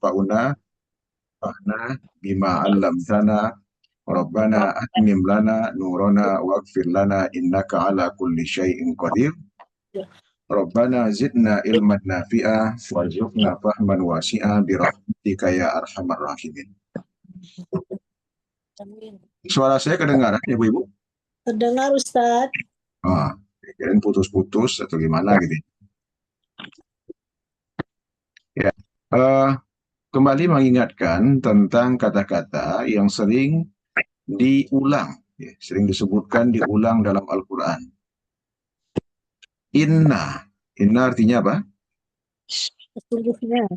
yanfa'una fa'na bima 'allamtana Rabbana atmim lana nurana waghfir lana innaka ala kulli syai'in qadir. Rabbana zidna ilman nafi'a warzuqna fahman wasi'a birahmatika ya arhamar rahimin. Suara saya kedengaran, Ibu-ibu? Terdengar, Ustaz. Kirain putus-putus atau gimana gitu. Ya. Kembali mengingatkan tentang kata-kata yang sering diulang, sering disebutkan diulang dalam Al-Quran. Inna artinya apa? Sesungguhnya.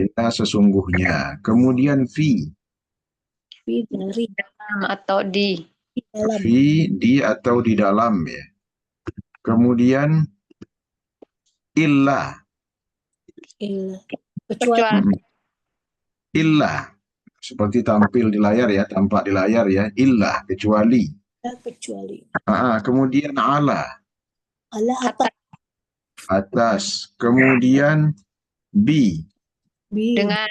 Inna sesungguhnya. Kemudian fi Dari atau di dalam. Fi di atau di dalam ya. Kemudian illa. Kecuali. Illa seperti tampil di layar ya, tampak di layar ya. Illa kecuali. Kecuali. Kemudian ala. Ala atas. Atas. Kemudian bi. dengan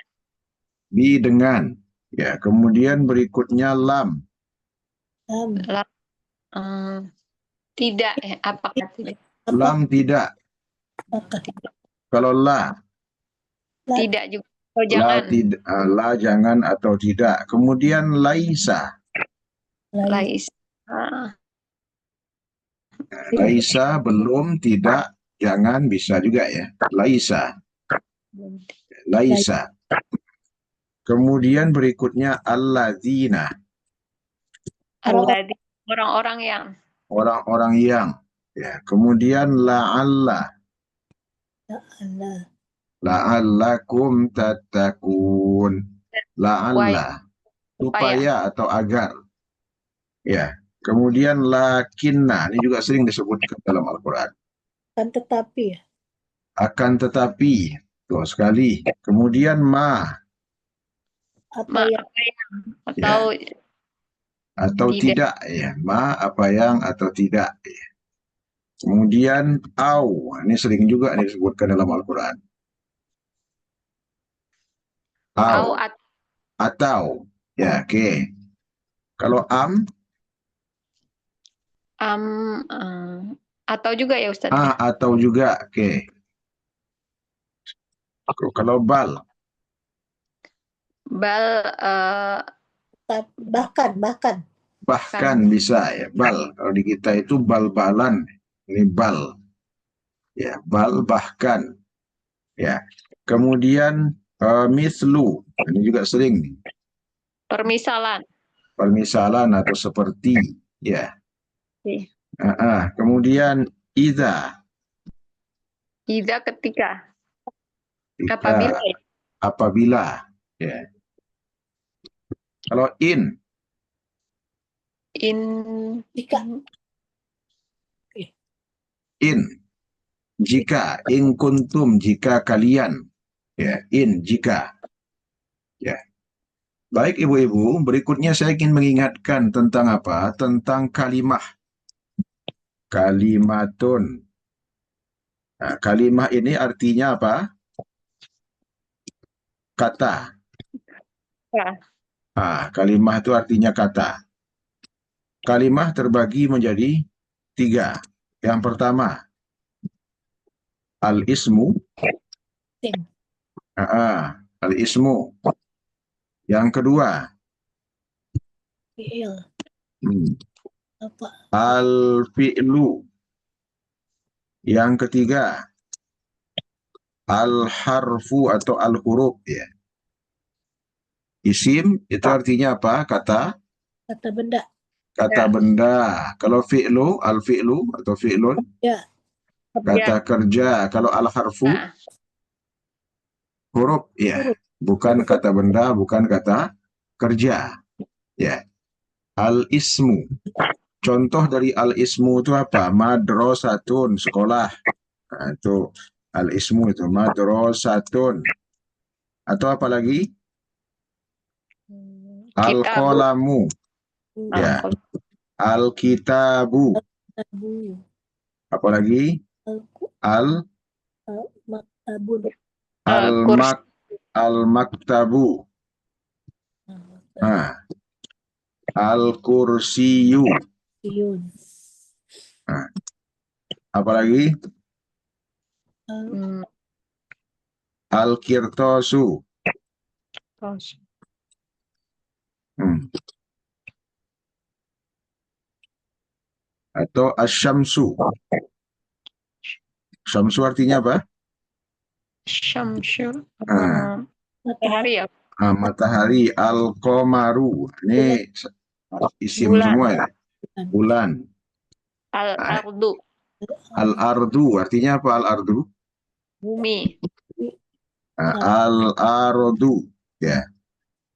Bi dengan. Ya, kemudian berikutnya lam. tidak ya, apakah tidak? Lam tidak. Kalau la. Tidak juga. Oh, jangan. La jangan atau tidak. Kemudian laisa. Laisa belum, tidak, jangan, bisa juga ya. Laisa. Kemudian berikutnya alladzina. Orang-orang yang. Orang-orang yang. Ya, kemudian la'alla. La'allakum tattaqun. La'alla. Supaya atau agar. Ya. Kemudian lakinna. Ini juga sering disebutkan dalam Al-Quran. Akan tetapi. Akan tetapi. Tuh sekali. Kemudian ma. Apa yang atau tidak ya, ma apa yang atau tidak ya. Kemudian au, ini sering juga disebutkan dalam Al-Quran. Au atau ya, oke. Kalau atau juga ya Ustaz. Atau juga, oke. Kalau bal bahkan bisa ya, bal. Kalau di kita itu bal-balan, ini bal. Ya, bal bahkan. Ya. Kemudian mislu, ini juga sering nih. Permisalan atau seperti, ya. Kemudian idza ketika. Apabila, ya. Kalau jika, in kuntum, jika kalian, ya, jika, ya. Baik ibu-ibu, berikutnya saya ingin mengingatkan tentang apa? Tentang kalimah. Kalimatun. Nah, kalimah ini artinya apa? Kata. Kalimah itu artinya kata. Kalimah terbagi menjadi 3. Yang pertama, al-ismu. Al-ismu. Yang kedua, al-fi'lu. Yang ketiga, al-harfu atau al-huruf ya. Isim itu artinya apa? Kata benda. Kata benda. Kalau fi'lu, al-fi'lu atau fi'lun, kata kerja. Kalau al-harfu, huruf ya. Bukan kata benda, bukan kata kerja. Ya. Al-ismu. Contoh dari al-ismu itu apa? Madrasatun, sekolah. Nah, itu al-ismu itu madrasatun. Atau apa lagi? Al-qalamu. Ya. Al-kitabu. Apalagi? Al-maktub. Al-maktabu. Nah, al-kursiyu. Yun. Nah, apalagi? Hmm, Al-kirtosu. terus. Hmm. Atau asyamsu. Syamsu artinya apa? Syamsu. Nah, Matahari ya. matahari. Al-qomaru. Ini isim Bulan. semua ya. Bulan. Al-ardu. Al-ardu. Artinya apa al-ardu? Bumi. Al-ardu. Ya.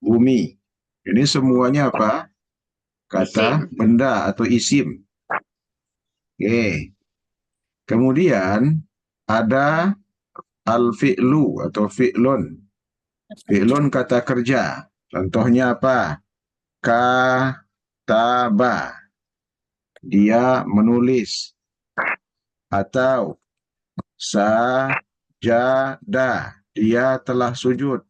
Bumi. Ini semuanya apa? Kata Isim. benda atau isim. Oke. Kemudian ada al-fi'lu atau fi'lun. Fi'lun kata kerja. Contohnya apa? Kataba. Dia menulis. Atau sajada. Dia telah sujud.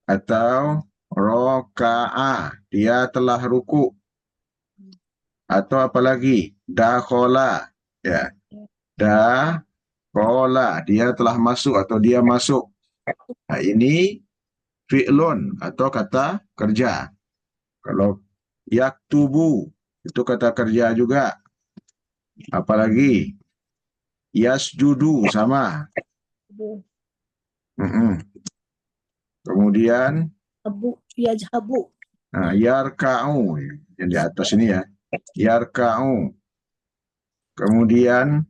Atau roka'a. Dia telah ruku. Atau apalagi? Dakhola. Ya. Dakhola. Dia telah masuk atau dia masuk. Nah, ini fi'lun atau kata kerja. Kalau yaktubu itu kata kerja juga. Apalagi yasjudu sama. Kemudian Yajhabu. yarka'u yang di atas ini ya. Yarka'u. Kemudian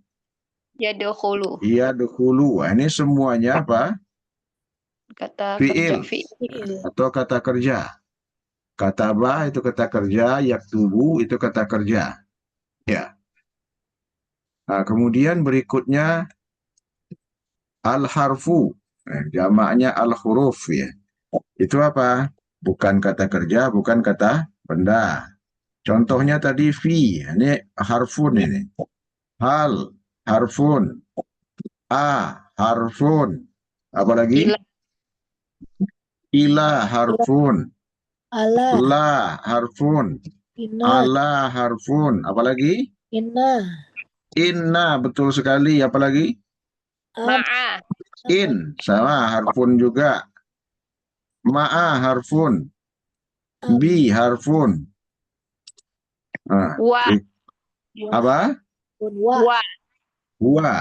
Yadkhulu. yadkhulu. Ini semuanya apa? Kata Fi'il. kerja. Fi'il. Atau kata kerja. Kataba itu kata kerja, yaktubu itu kata kerja. Ya. Nah, kemudian berikutnya al-harfu. Jamaknya al-huruf ya. Itu apa? Bukan kata kerja, bukan kata benda. Contohnya tadi fi, ini harfun ini. Hal, harfun. A, harfun. Apalagi? Ila. Ila, harfun. Ala. La, harfun. Inna. Ala, harfun. Apalagi? Inna. Inna, betul sekali. Apalagi? Am. Ma'a. In, sama harfun juga. Ma'a, harfun. Am. Bi, harfun. Nah, Wa. apa? Wa. Wa. Huwa.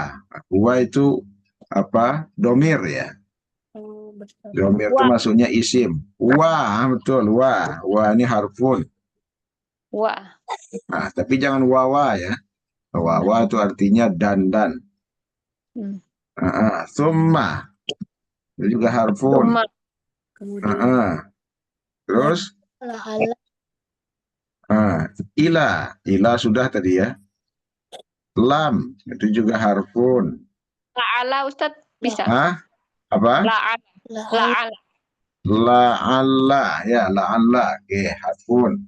Huwa itu apa? Domir ya. Betul. Domir itu Wa. maksudnya isim. Wa, betul. Wa. Wa ini harfun. Wa. Nah, tapi jangan wawa ya. Wawa itu artinya dan. Hmm. Summa. Itu juga harfun. Summa. Kemudian Terus ala. ila. Ila sudah tadi ya. Lam. Itu juga harfun. La'ala Ustadz bisa. Apa? La'ala. La'ala. La'alla. Ya, la'alla. Oke, harfun.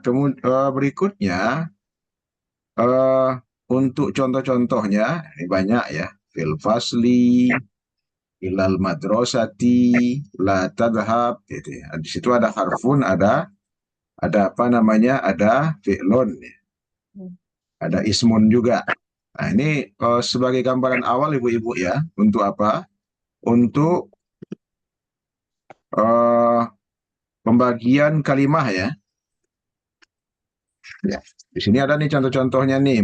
Kemudian berikutnya untuk contoh-contohnya ini banyak ya. Fil fasli, ilal madrasati, la tadhhab gitu ya. Di situ ada harfun, ada apa namanya? Ada fi'lun, ya. Ada ismun juga. Nah, ini sebagai gambaran awal ibu-ibu ya, untuk apa? Untuk pembagian kalimah ya. Ya. Di sini ada nih contoh-contohnya nih.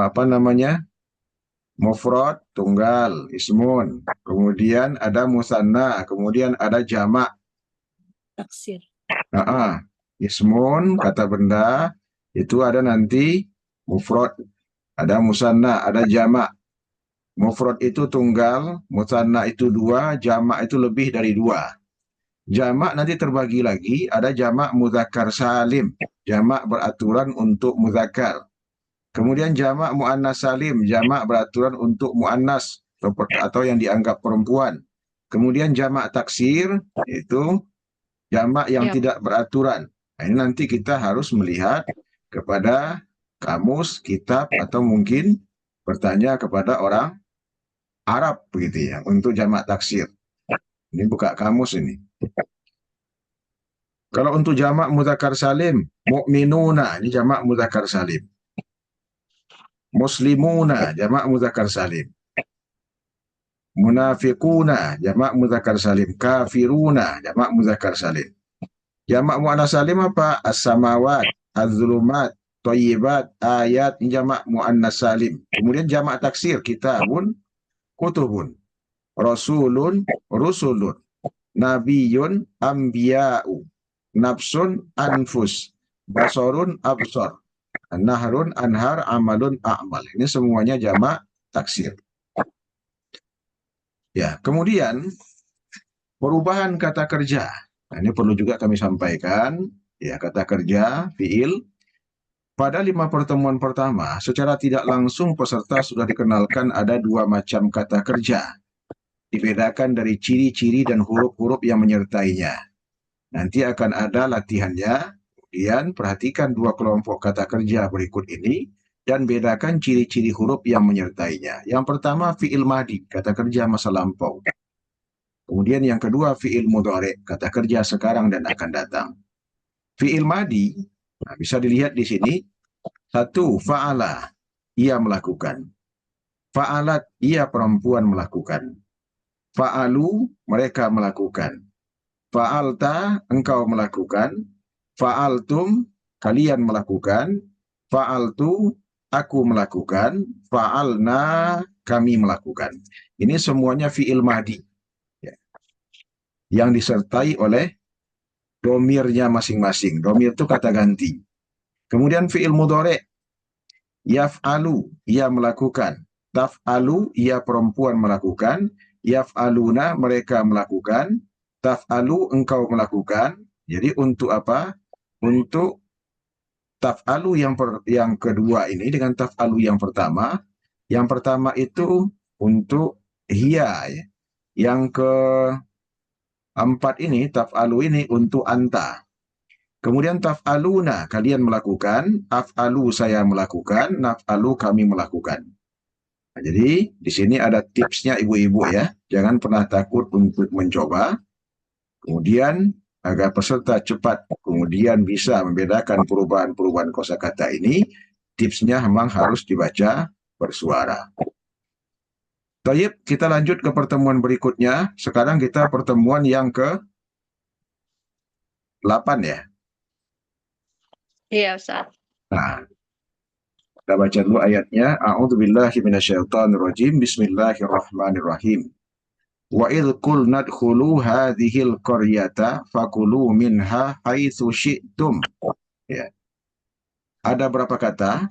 Apa namanya? Mufrad, tunggal, ismun. Kemudian ada musanna, kemudian ada jamak. Taksir. Ismun, kata benda, itu ada nanti mufrad, ada musanna, ada jamak. Mufrad itu tunggal, musanna itu dua, jamak itu lebih dari dua. Jamak nanti terbagi lagi, ada jamak mudzakkar salim. Jamak beraturan untuk mudzakkar. Kemudian jamak muannas salim, jamak beraturan untuk muannas atau yang dianggap perempuan. Kemudian jamak taksir itu jamak yang tidak beraturan. Nah, ini nanti kita harus melihat kepada kamus, kitab, atau mungkin bertanya kepada orang Arab begitu ya, untuk jamak taksir. Ini buka kamus ini. Kalau untuk jamak mudzakkar salim, mukminuna, ini jamak mudzakkar salim. Muslimuna, jamak mudzakkar salim. Munafiquna, jamak mudzakkar salim. Kafiruna, jamak mudzakkar salim. Jamak muannas salim apa? As-samawat, az-zulumat, thayyibat, ayat, ini jamak muannas salim. Kemudian jamak taksir, kitabun, kutubun, rasulun, rusulun, nabiyun, ambiya'u, nafsun, anfus, basarun, absar, nahrun, anhar, amalun, a'mal. Ini semuanya jamak taksir. Ya, kemudian perubahan kata kerja. Nah, ini perlu juga kami sampaikan. Ya, kata kerja, fiil. Pada 5 pertemuan pertama, secara tidak langsung peserta sudah dikenalkan ada 2 macam kata kerja. Dibedakan dari ciri-ciri dan huruf-huruf yang menyertainya. Nanti akan ada latihannya. Kemudian perhatikan 2 kelompok kata kerja berikut ini dan bedakan ciri-ciri huruf yang menyertainya. Yang pertama fiil madi, kata kerja masa lampau. Kemudian yang kedua fiil mudhari, kata kerja sekarang dan akan datang. Fiil madi, nah, bisa dilihat di sini. 1, fa'ala, ia melakukan. Fa'alat, ia perempuan melakukan. Fa'alu, mereka melakukan. Fa'alta, engkau melakukan. Fa'altum, kalian melakukan. Fa'altu, aku melakukan. Fa'alna, kami melakukan. Ini semuanya fi'il madi, ya, yang disertai oleh domirnya masing-masing. Domir itu kata ganti. Kemudian fi'il mudhari, yaf'alu, ia melakukan. Taf'alu, ia perempuan melakukan. Yaf'aluna, mereka melakukan. Taf'alu, engkau melakukan. Jadi untuk apa? Untuk taf'alu yang kedua ini dengan taf'alu yang pertama. Yang pertama itu untuk hiya, ya. Yang keempat ini, taf'alu ini untuk anta. Kemudian taf'aluna, kalian melakukan. Af'alu, saya melakukan. Naf'alu, kami melakukan. Nah, jadi di sini ada tipsnya ibu-ibu ya. Jangan pernah takut untuk mencoba. Kemudian agar peserta cepat kemudian bisa membedakan perubahan-perubahan kosakata ini, tipsnya memang harus dibaca bersuara. Baik, kita lanjut ke pertemuan berikutnya. Sekarang kita pertemuan yang ke-8 ya. Iya, Ustaz. Nah, kita baca dulu ayatnya. A'udzubillahi minasyaitonirrajim. Bismillahirrahmanirrahim. Wa idh qulna dkhulu hadhil qaryata fakulu minha haitsu syi'tum. Ya. Ada berapa kata?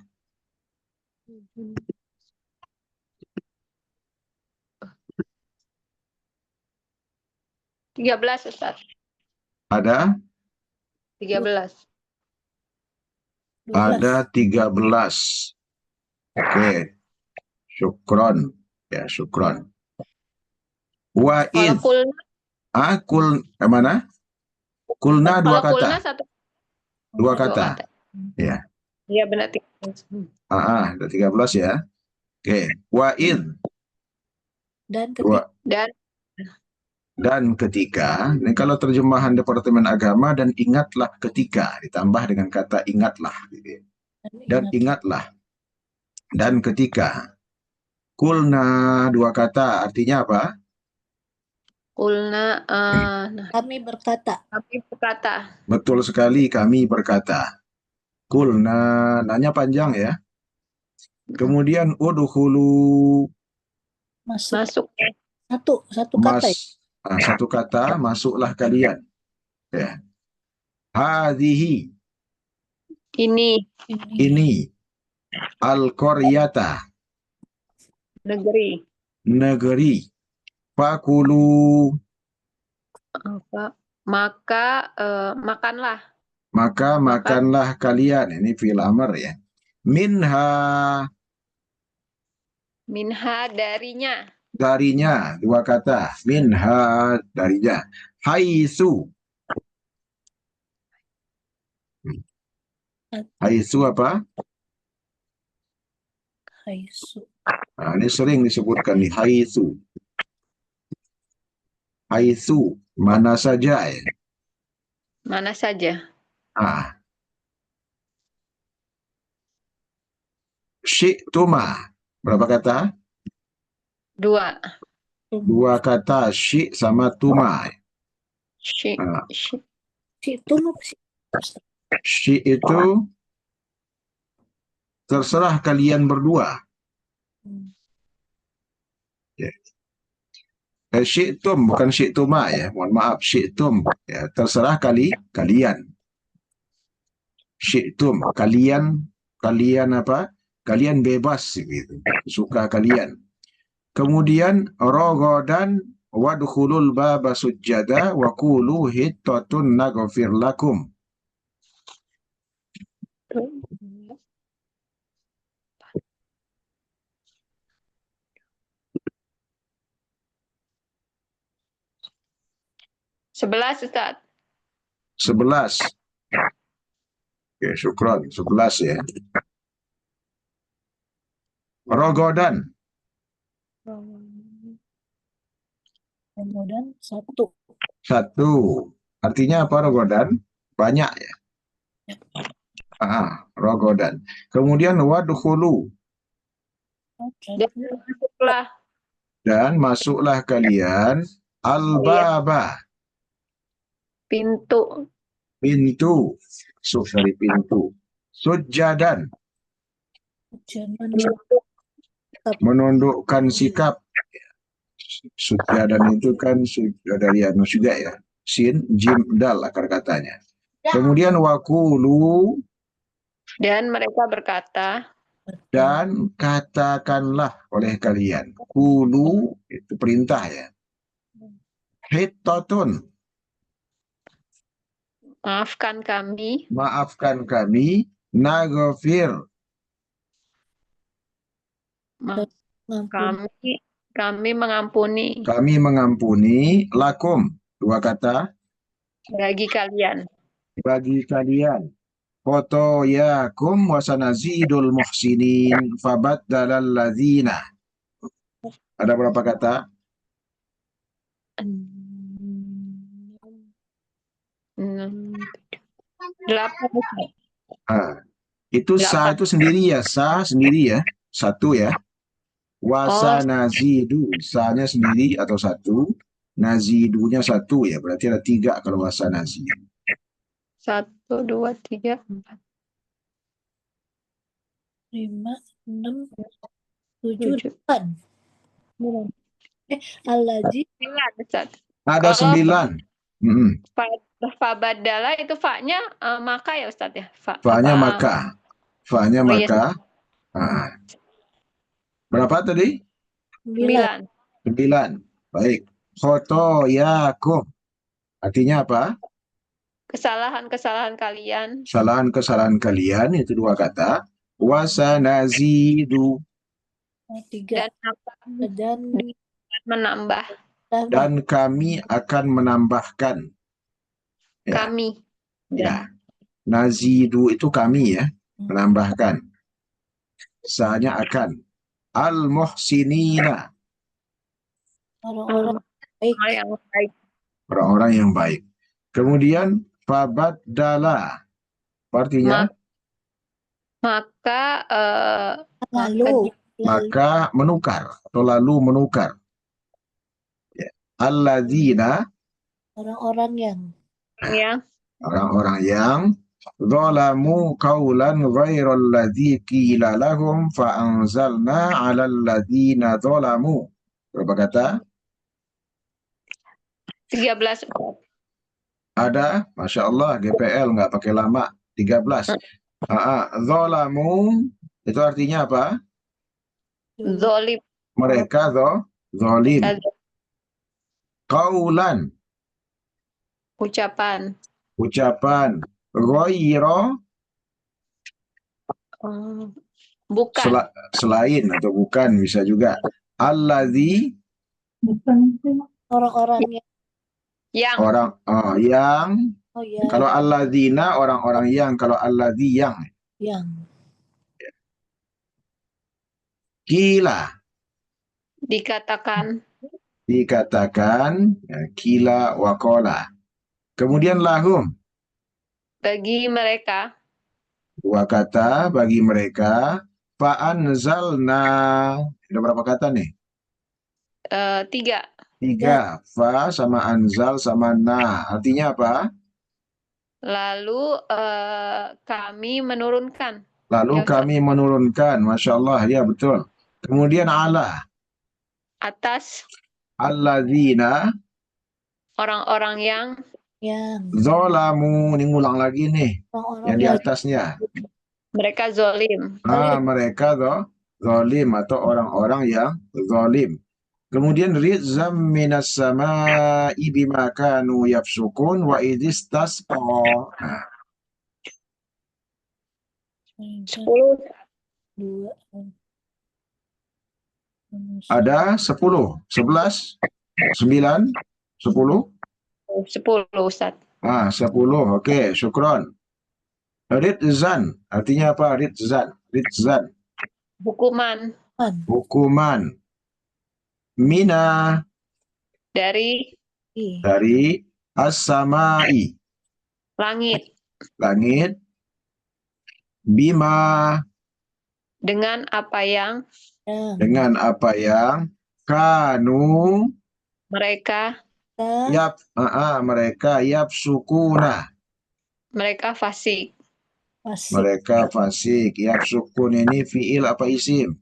Tiga belas, Ustaz. Ada 13. 12. ada 13. Oke. Syukron. Ya, syukron. Wa Kalau idh. kulna, Mana? Kulna dua kalau kulna kata. satu, Dua dua kata. kata. Ya. Iya, benar. 13. Ada 13 ya. Oke. Wa idh. Dan Dua. Dan ketika, ini kalau terjemahan Departemen Agama, dan ingatlah ketika, ditambah dengan kata ingatlah. Gitu ya. Dan ingatlah. Dan ketika. Kulna dua kata, artinya apa? Kulna, kami berkata. kami berkata. Betul sekali, kami berkata. Kulna, nanya panjang ya. Kemudian udhulu. Masuk. Masuk. Satu kata ya? Satu kata, masuklah kalian. Ya. Hadhihi. Ini. Al-qaryata. Negeri. Fakulu. Apa? Maka makanlah. Maka makanlah kalian. Ini fi'il amr ya. Minha. Minha, darinya. Darinya, dua kata. Minha, darinya. Haitsu. Haitsu apa? Haitsu. Nah, ini sering disebutkan di haitsu. Haitsu, mana saja ya. Mana saja. Ah, syi'tuma. Berapa kata? 2. Dua kata, syi' sama tuma. Shi. Ah, Shi. Itu syi' itu terserah kalian berdua. Ya. Syi'tum, bukan syi'tuma ya. Mohon maaf, syi'tum. Ya, terserah kalian. Syi'tum, kalian apa? Kalian bebas gitu. Suka kalian. Kemudian rogodan wadkhulul baba sujjada wa qulu hittatun naghfir lakum. Sebelas, Ustaz. 11. Oke, syukron. 11 ya. Rogodan. kemudian 1. 1. Artinya apa rogodan? Banyak ya. Rogodan. Kemudian wadkhulu. Dan masuklah. Dan masuklah kalian al-baba. Pintu. Pintu. Masuk dari pintu. Sujjadan. Jangan Menundukkan sikap. Sujjadan itu kan dari anu juga ya. Sin, jim, dal akar katanya. Kemudian wakulu. Dan mereka berkata, Dan katakanlah oleh kalian. Kulu itu perintah ya. Hittatun. maafkan kami. Maafkan kami. Naghfir. Kami mengampuni Kami mengampuni. Lakum. 2 kata. bagi kalian. Bagi kalian. Foto yakum wasanazidul muhsinin fabaddalal ladzina. Ada berapa kata? 8. Itu sa itu sendiri ya, sa sendiri ya, 1 ya. Wasanazidu, sa-nya sendiri atau 1, nazidunya 1 ya, berarti ada 3 kalau wasanazidu. 1, 2, 3, 4. 5, 6, 7, 8. Al-ladzi 9, Ustaz. Ada Kalau 9. Fabadala itu fa-nya maka ya Ustaz ya? Fa-nya maka. Fa-nya Oh, iya. maka. Berapa tadi? 9. 9. Baik. Foto yakum. Artinya apa? Kesalahan-kesalahan kalian. Kesalahan-kesalahan kalian, itu 2 kata. Wasanazidu. 3. Dan menambah. Dan kami akan menambahkan. Ya. Kami. Ya. Nazidu itu kami ya. Menambahkan. Sa-nya akan. Al-muhsinina. orang-orang baik. Orang-orang yang baik. Kemudian fabaddala. Artinya? Maka maka menukar atau lalu menukar. Ya. Alladzina. Orang-orang yang zalamu qawlan ghairal ladzi qila lahum fa anzalna 'alal ladzina zalamu. Berapa kata? 13. Ada, Masya Allah, GPL nggak pakai lama, 13. Zalamu, itu artinya apa? Zolim. Mereka zolim. Qaulan. Ucapan. Ghairo. Bukan. Selain atau bukan bisa juga. Alladzi. Orang-orang yang. Yang. Kalau alladzina orang-orang yang, kalau alladzi yang. Kila. Dikatakan. Dikatakan. Ya, kila wa qala. Kemudian lahum. Bagi mereka. Dua kata bagi mereka. Fa'anzalna. Ada berapa kata nih? 3. Tiga. Fa sama anzal sama na. Artinya apa? Lalu kami menurunkan. Lalu Ya, Ustaz. kami menurunkan. Masya Allah. Ya betul. Kemudian ala. Atas Alladzina. orang-orang yang Zolamu. Ini ngulang lagi nih. orang-orang Yang di yang atasnya. mereka zolim. Mereka zalim atau orang-orang yang zalim. Kemudian rizam minas sama'i bima kanu yafsukun wa idistasqa. 10. 2 Ada 10, 11, 9, 10. 10, Ustaz. 10. Oke, syukron. Ridzan, artinya apa? Ridzan. Hukuman Hukuman. Mina, dari dari as-sama'i, langit langit. Bima, dengan apa yang kanu mereka mereka yafsukuna. mereka fasik. Mereka fasik. Yafsukun ini fiil apa isim?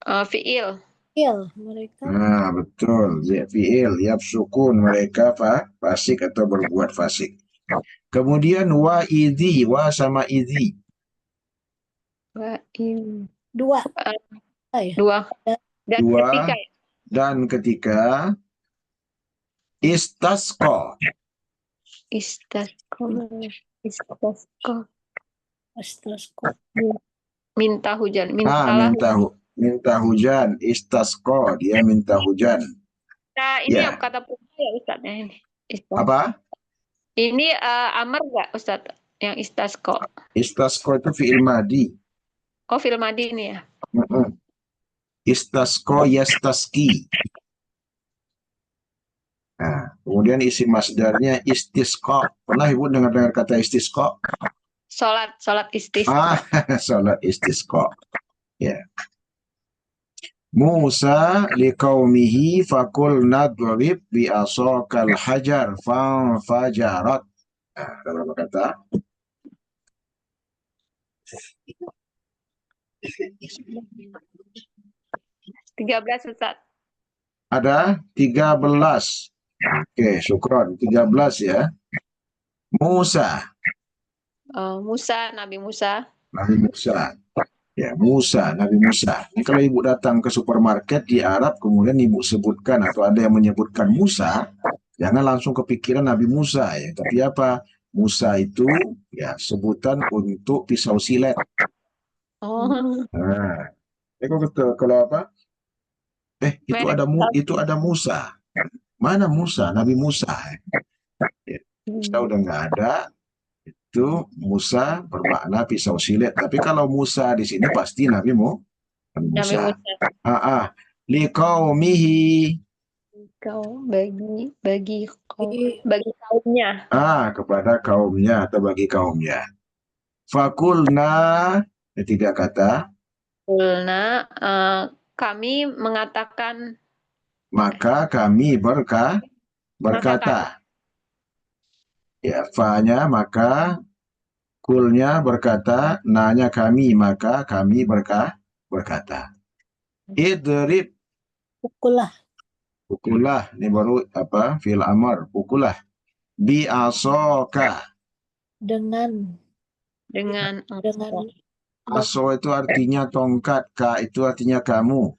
Fiil. mereka Betul. Fiil. Yafsukun. Mereka fasik atau berbuat fasik. Kemudian wa idhi. Wa sama idhi. 2 Dua. Dan Dua. ketika Dan ketika istasqa. istasqa minta hujan. Minta hujan. Istasqa. Dia minta hujan. Nah, ini Ya. kata perintah ya Ustaz ini. Apa? Ini amar nggak Ustaz yang istasqa? Istasqa itu fi'il madi. Oh, fi'il madi ini ya. Istasqa yastaski. Nah, kemudian isi masdarnya istisqa. Pernah Ibu dengar kata istisqa? Salat istisqa. Salat istisqa. Ya. Musa liqaumihi fakul nadrib bi asaqal hajar fanfajarat. Ada berapa kata? 13 Ustaz. Ada 13. Oke, syukron. 13 ya. Musa. Nabi Musa. Nabi Musa. Ya, Musa, Nabi Musa. Ini kalau Ibu datang ke supermarket di Arab, kemudian Ibu sebutkan atau ada yang menyebutkan Musa, jangan langsung kepikiran Nabi Musa ya. Tapi apa? Musa itu ya sebutan untuk pisau silet. Kalau apa? Itu ada Musa. Mana Musa? Nabi Musa. Ya, Musa udah nggak ada. Itu Musa bermakna pisau silet. Tapi kalau Musa di sini pasti Nabi Musa. Liqaumihi. Bagi kaumnya. Kepada kaumnya atau bagi kaumnya. Fakulna, tiga kata. Fakulna, kami mengatakan. Maka kami berkata. Ya, fa-nya maka, kulnya berkata, na-nya kami, maka kami berkata. Idrib. Pukulah. Ini baru apa? Fi'il amr. Pukulah. Bi asoka. Dengan Aso itu artinya tongkat. Ka itu artinya kamu.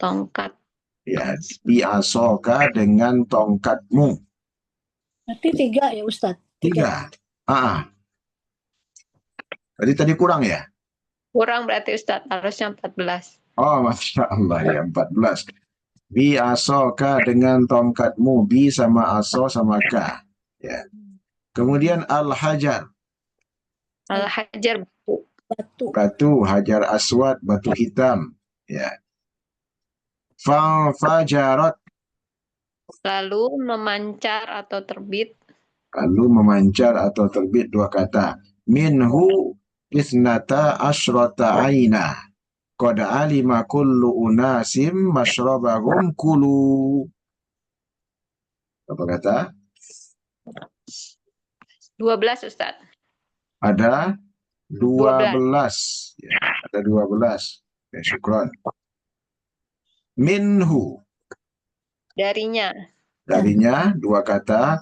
Tongkat. Ya, bi asoka dengan tongkatmu. Berarti 3 ya Ustaz? 3. Tadi kurang ya? Kurang berarti Ustaz, harusnya 14. Oh, Masya Allah ya, 14. Bi asoka dengan tongkatmu. Bi sama aso sama ka. Ya. Kemudian al-hajar. Al-hajar batu. Batu. Batu, hajar aswad, batu hitam. Ya. Fajarat, Lalu memancar atau terbit. lalu memancar atau terbit dua kata. Minhu isnata asyrata aina. Qad alima kullu unasim masyrabahum kulu. Apa kata? 12 Ustadz. Ada 12. 12. Ya, ada 12. Ya, syukron. Minhu, Darinya. darinya dua kata.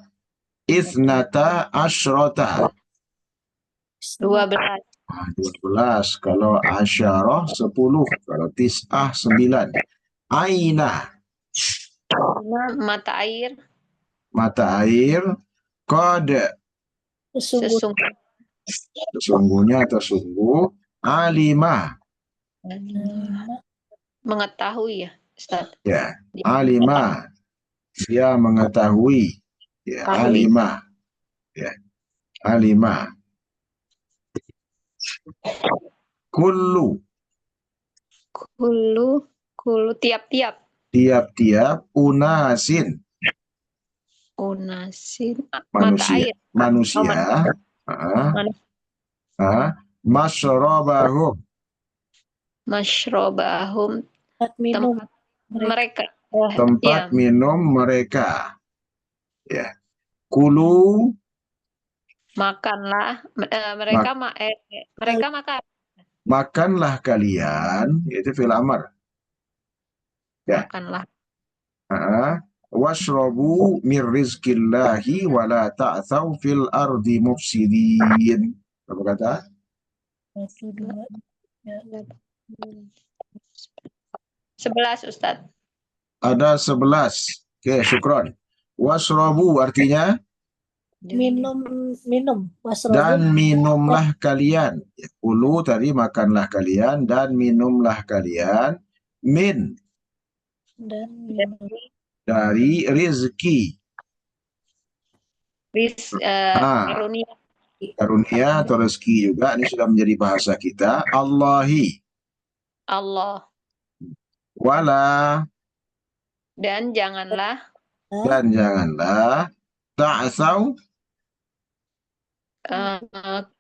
Isnata asyrata. 12. 12. Kalau asyarah 10. Kalau tis'ah 9. Aina, Mata air. mata air. Qad, Sesungguhnya. sesungguhnya atau sungguh. Alima, Mengetahui ya Ustadz. ya. Alima, dia mengetahui. Ya, Tahu. alima. Ya, alima. Kullu, Kulu tiap-tiap. tiap-tiap. Unasin, Unasin. Mata manusia. air. Manusia. Masyrabahum, Masyrobahum. Tempat minum Tempat mereka. tempat Ya. minum mereka. Ya. Kulu, Makanlah. Mereka makan. makanlah kalian, itu fil amr. Ya. Makanlah. Washrabu min rizkillahi wa la ta'thaw fil ardi mufsidin. Apa kata? 1, 2. 11 Ustadz. Ada 11. Oke, syukron. Washrabu artinya Minum. Wasrobu. dan minumlah kalian. Ya, kulu tadi makanlah kalian dan minumlah kalian. Min, Dan minum. dari rizki. Karunia. Karunia atau rezeki juga. Ini sudah menjadi bahasa kita. Allahi. Allah. Wala, Dan janganlah dan janganlah. Ta'asaw,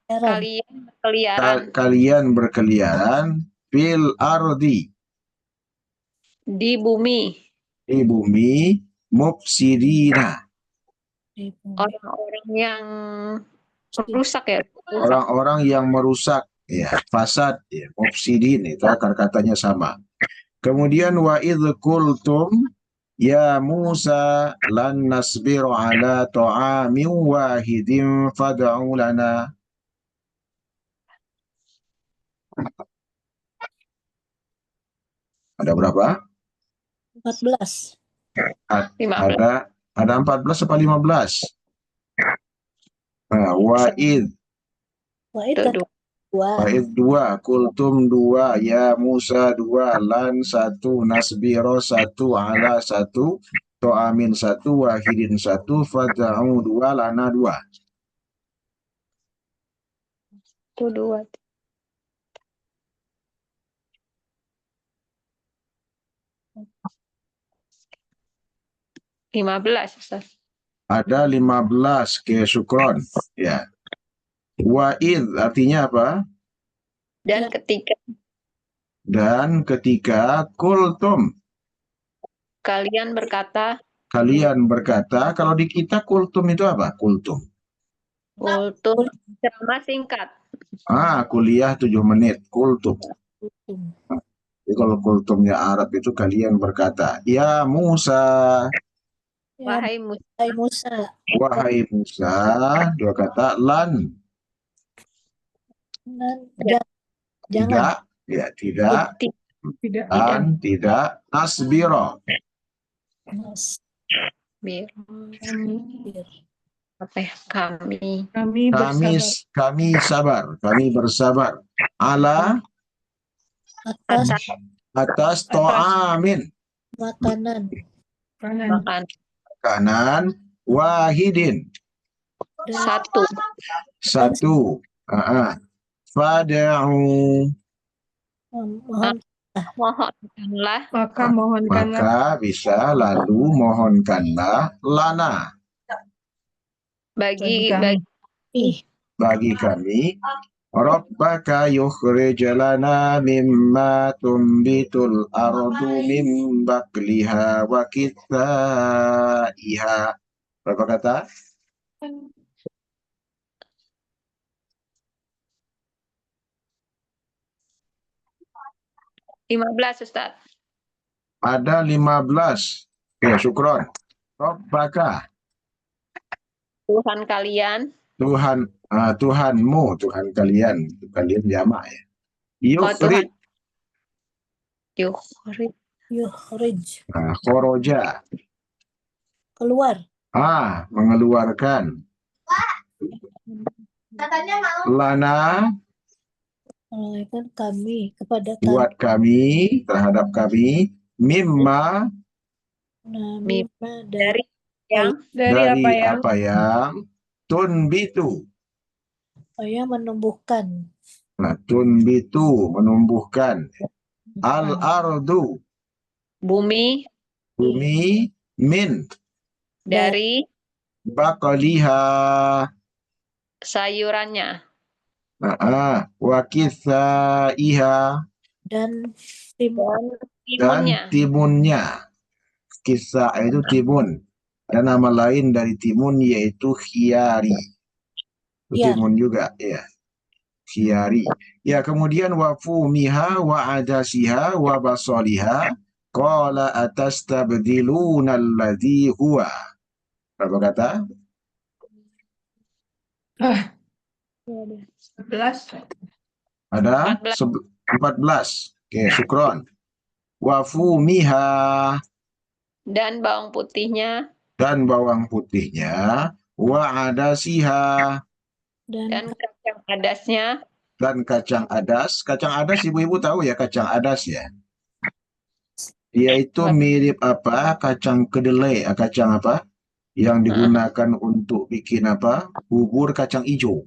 kalian berkeliaran kalian berkeliaran. Fil ardi, di bumi. di bumi. Mufsidina, Orang-orang yang rusak ya. orang-orang yang merusak. Ya, fasad. Ya, mufsidin, itu akar katanya sama. Kemudian wa idh qultum ya Musa lan nasbiru ala ta'amin wahidin fad'u lana. Ada berapa? 14. Ada 14 apa 15? Nah, wa'id Itu 2. 2, kultum 2, ya Musa 2, lan 1, nasbiro 1, ala 1, to'amin 1, wahidin 1, fad'u 2, lana 2. Itu 2. Lima belas Ustaz. Ada 15 ke syukron. Ya. Wa'id artinya apa? Dan ketika Dan ketika kultum, kalian berkata, kalau di kita kultum itu apa? Kultum. kultum ceramah singkat. Kuliah 7 menit. Kultum. Jadi kalau kultumnya Arab itu kalian berkata, ya Musa, Wahai Musa. wahai Musa, dua kata, lan, Jangan. tidak, dan tidak, nasbiro, Apa ya? kami bersabar, ala, atas to'amin, makanan, wahidin, satu. fad'u, Mohon Mohonkanlah Maka mohonkanlah maka bisa lalu mohonkanlah lana, bagi kami. bagi kami, Rabbaka yukhrij lana mimma tumbitul ardu min bakliha wa kithaiha. Berapa kata? lima 15, Ustaz. Ada 15. Ya, syukron. Rabbaka, Tuhan kalian, Tuhan, Tuhanmu, Tuhan kalian, kalian jamak ya. Yukhrij, yukhrij yukhrij, khoroja, keluar. mengeluarkan. Lana, Mengalihkan kami kepada kami. buat kami, terhadap kami, mimma, Mimma dari yang Dari apa yang tunbitu. yang menumbuhkan. Nah, tunbitu, menumbuhkan. Al-ardu, bumi bumi, min, dari bakaliha, sayurannya wa kithaiha, Dan timun. dan timunnya. timunnya. Kisah itu timun. Ada nama lain dari timun yaitu khiyari. Itu Ya. timun juga, ya. Khiyari. Ya, kemudian wa fumiha wa adasiha wa basaliha qala atastabdiluna alladhi huwa. Berapa kata? 11. Ada 14. Oke, syukron. Wa fumiha, Dan bawang putihnya dan bawang putihnya, wa adasiha, dan kacang adasnya. dan kacang adas. Kacang adas ibu-ibu tahu ya kacang adas ya? Dia itu mirip apa? Kacang kedelai, kacang apa? Yang digunakan untuk bikin apa? Bubur kacang hijau.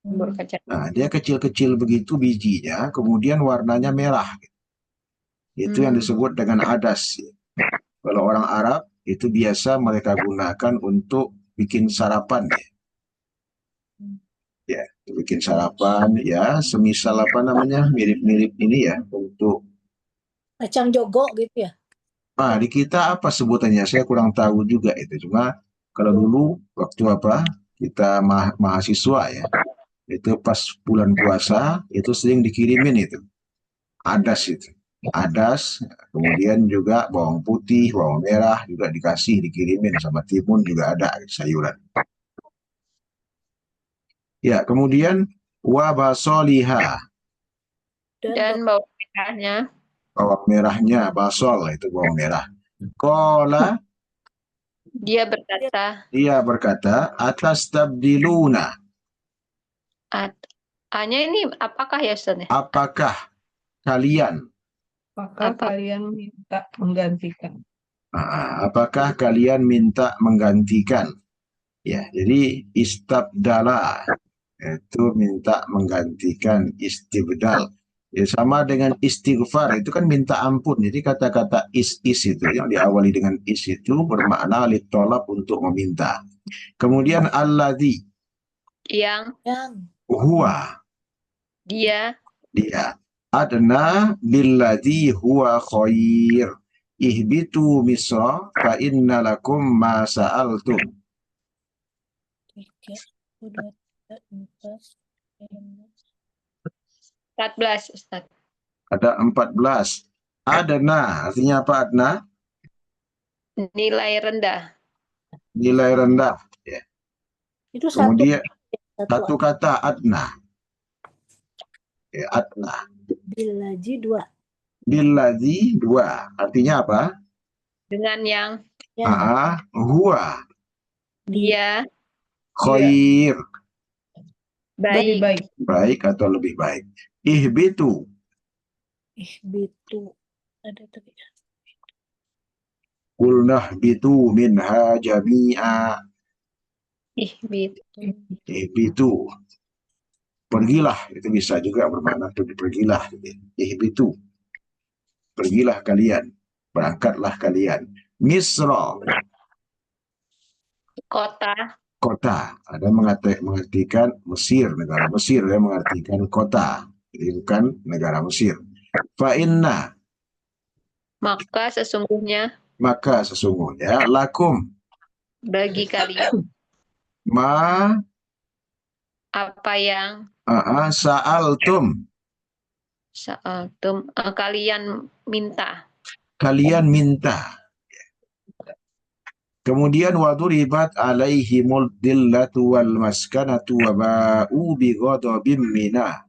Bubur kacang. Nah, dia kecil-kecil begitu bijinya, kemudian warnanya merah. Itu yang disebut dengan adas. Kalau orang Arab, itu biasa mereka gunakan untuk bikin sarapan. Ya, bikin sarapan, ya, semisal apa namanya, mirip-mirip ini ya, untuk Kacang jogo gitu ya. Nah, di kita apa sebutannya? Saya kurang tahu juga itu. Cuma kalau dulu waktu apa kita mahasiswa ya, itu pas bulan puasa itu sering dikirimin itu adas itu. Adas, kemudian juga bawang putih, bawang merah juga dikasih dikirimin sama timun juga ada sayuran. Ya, kemudian wabasoliha, Dan bawang merahnya bawang merahnya, basol itu bawang merah. Kola, dia berkata, dia berkata, atas tabdiluna, hanya ini apakah ya Ustaz? apakah kalian, Maka kalian minta menggantikan. apakah kalian minta menggantikan? Ya, jadi istabdala itu minta menggantikan, istibdal. Ya, sama dengan istighfar itu kan minta ampun. Jadi kata-kata is itu yang diawali dengan is itu bermakna litolab untuk meminta. Kemudian alladzi, Yang huwa, dia adna billadzi huwa khair. Ihbitu misra fa inna lakum ma sa'altum. 14 Ustaz. Ada 14. Adna, artinya apa adna? Nilai rendah. Nilai rendah. Ya. Itu Kemudian satu satu kata adna. Ya, adna. bilaji 2. Billadzi 2. Artinya apa? Dengan yang Huwa dia khair. Lebih baik. Baik atau lebih baik. Ihbitu. Ihbitu. Ada tadi. Qulnah bitu minha jami'a. Ihbit. Ihbitu. Pergilah, itu bisa juga bermakna pergilah. Ihbitu, pergilah kalian, berangkatlah kalian. Misra, Kota. kota. Ada mengartikan Mesir, negara Mesir, dia mengartikan kota. Jadi bukan negara Mesir. Fa'inna, Maka sesungguhnya maka sesungguhnya lakum bagi kalian ma apa yang sa'altum, kalian minta. kalian minta. Kemudian waduribat alaihimul dillatu wal maskanatu wa ba'u bi ghadabim minah.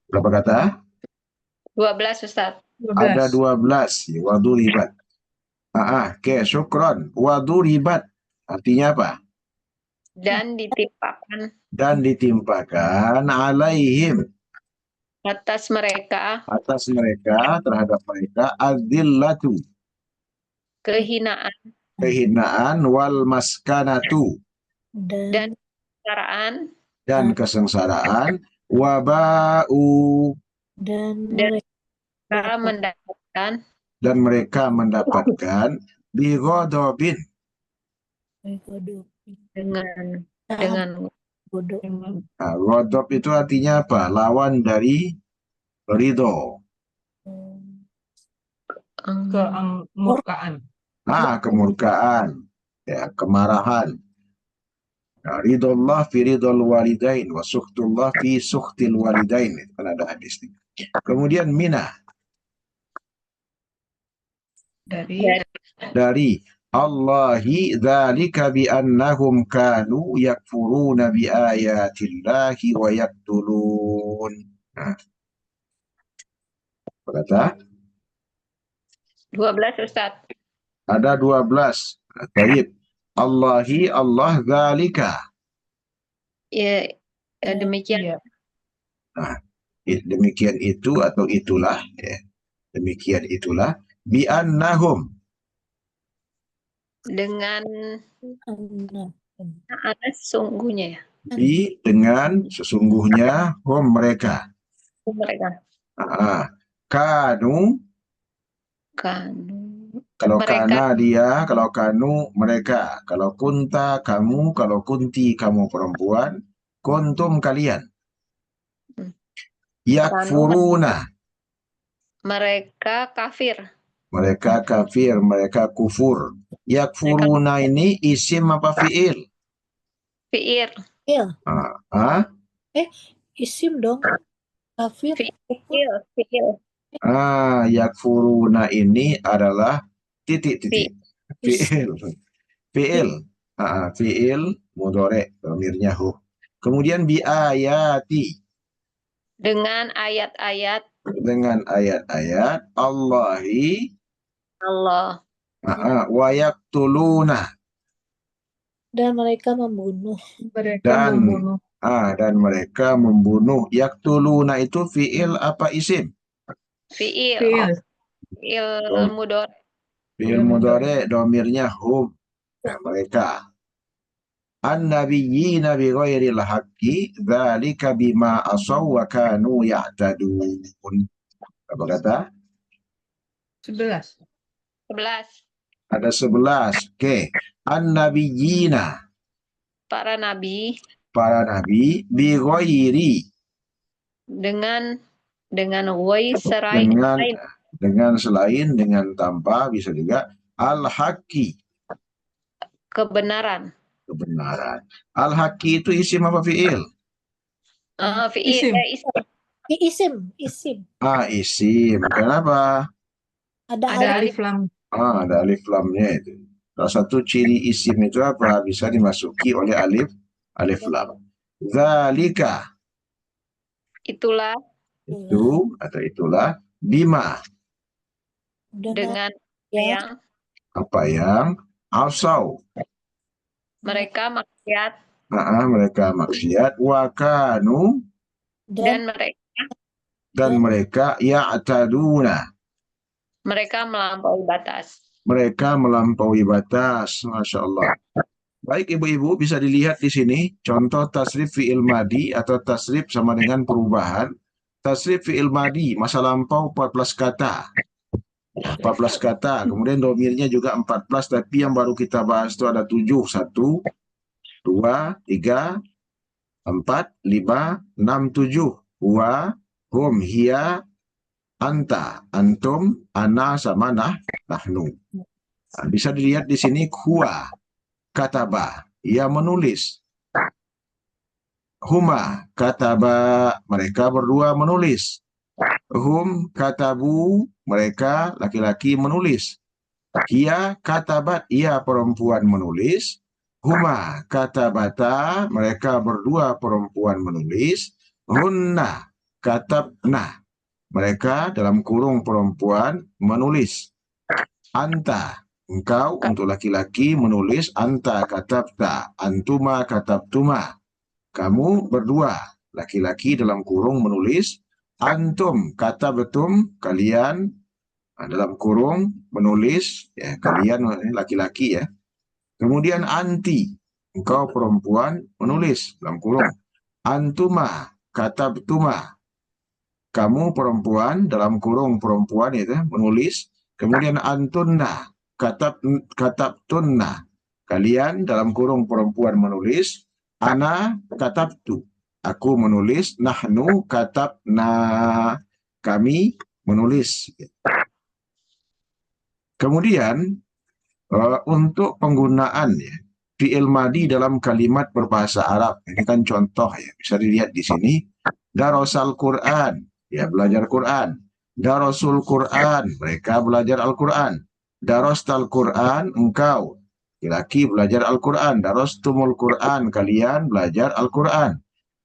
Berapa kata? 12 Ustaz. Ada 12. 12. Waduribat. Oke, syukron. Waduribat artinya apa? Dan ditimpakan Dan ditimpakan alaihim, atas mereka atas mereka, terhadap mereka, adillatu, kehinaan kehinaan, wal maskanatu, dan kesengsaraan dan kesengsaraan, waba'u, Dan dan mereka mendapatkan dan mereka mendapatkan bighadabin, godok. dengan Godok. ghadab itu artinya apa? Lawan dari ridho. Kemurkaan. Kemurkaan, ya, kemarahan. Ridullah fi ridul walidain wa sukhtullah fi sukhtil walidain. Itu kan ada hadis. Kemudian minah, dari Allahi dzalika bi annahum kanu yakfuruna bi ayatillahi wa yaqtulun. Berkata 12 Ustaz. ada 12. Baik. Allahi, Allah, dzalika. Ya, demikian. Demikian itu atau itulah, ya. Demikian itulah bi annahum, Dengan sesungguhnya ya. dengan sesungguhnya hum mereka. Mereka Kanu, kalau mereka kana dia, kalau kanu mereka, kalau kunta kamu, kalau kunti kamu perempuan, kuntum kalian. Yakfuruna, mereka kafir. mereka kafir, mereka kufur. Yakfuruna ini isim apa fi'il? Fi'il. Isim dong. Kafir. Fi'il. Yakfuruna ini adalah titik-titik. Fi'il. Fi'il. Fi'il mudhari, dhamirnya hu. Kemudian biayati, Dengan ayat-ayat dengan ayat-ayat Allahi, Allah. wa yaqtuluna, Dan mereka membunuh. dan mereka membunuh. Yaqtuluna itu fi'il apa isim? Fi'il mudhari. Fi'il mudhari, dhamirnya hum, mereka. An-nabiyyina bi ghairil haqqi dzalika bima asaw wa kanu ya'tadun. Apa kata? 11. Ada 11. Oke. An-nabiyyina, Para nabi bi ghairi, dengan selain dengan selain, dengan tanpa, bisa juga al-haqqi, kebenaran. Al-haqqi itu isim apa fi'il? Fi'il Isim. Isim. Kenapa? Ada Alif lam. Ada alif lamnya itu. Salah satu ciri isim itu apa? Bisa dimasuki oleh alif lam. Zalika, itulah itu atau itulah, bima, dengan ya. apa yang asau, mereka maksiat, mereka maksiat, wakanu, dan mereka ya'taduna, mereka melampaui batas. mereka melampaui batas. Masya Allah. Baik ibu-ibu, bisa dilihat di sini contoh tasrif fi'il madi atau tasrif sama dengan perubahan. Tasrif fi'il madi masa lampau 14 kata. 14 kata. Kemudian domirnya juga 14, tapi yang baru kita bahas itu ada 7. 1, 2, 3, 4, 5, 6, 7. Huwa, hum, hiya, anta, antum, ana, sama nahnu. Nah, bisa dilihat di sini huwa, kataba, ia menulis. Huma, kataba, mereka berdua menulis. Hum, katabu, mereka laki-laki menulis. Hiya, katabat, ia perempuan menulis. Huma, katabata, mereka berdua perempuan menulis. Hunna, katabna, mereka dalam kurung perempuan menulis. Anta, engkau untuk laki-laki menulis. Anta katabta, antuma katabtuma. Kamu berdua, laki-laki dalam kurung menulis. Antum katabtum, kalian dalam kurung menulis. Ya, kalian laki-laki ya. Kemudian anti, engkau perempuan menulis dalam kurung. Antuma katabtuma, kamu perempuan dalam kurung perempuan itu menulis. Kemudian antunna katabtunna, kalian dalam kurung perempuan menulis. Ana katabtu, aku menulis. Nahnu katabna, kami menulis. Kemudian untuk penggunaan ya, fi'il madi dalam kalimat berbahasa Arab, ini kan contoh ya, bisa dilihat di sini. Darasal Quran, ya belajar Quran. Darasul Quran, mereka belajar Al-Quran. Darastal Quran, engkau laki-laki belajar Al-Quran. Darastumul Quran, kalian belajar Al-Quran.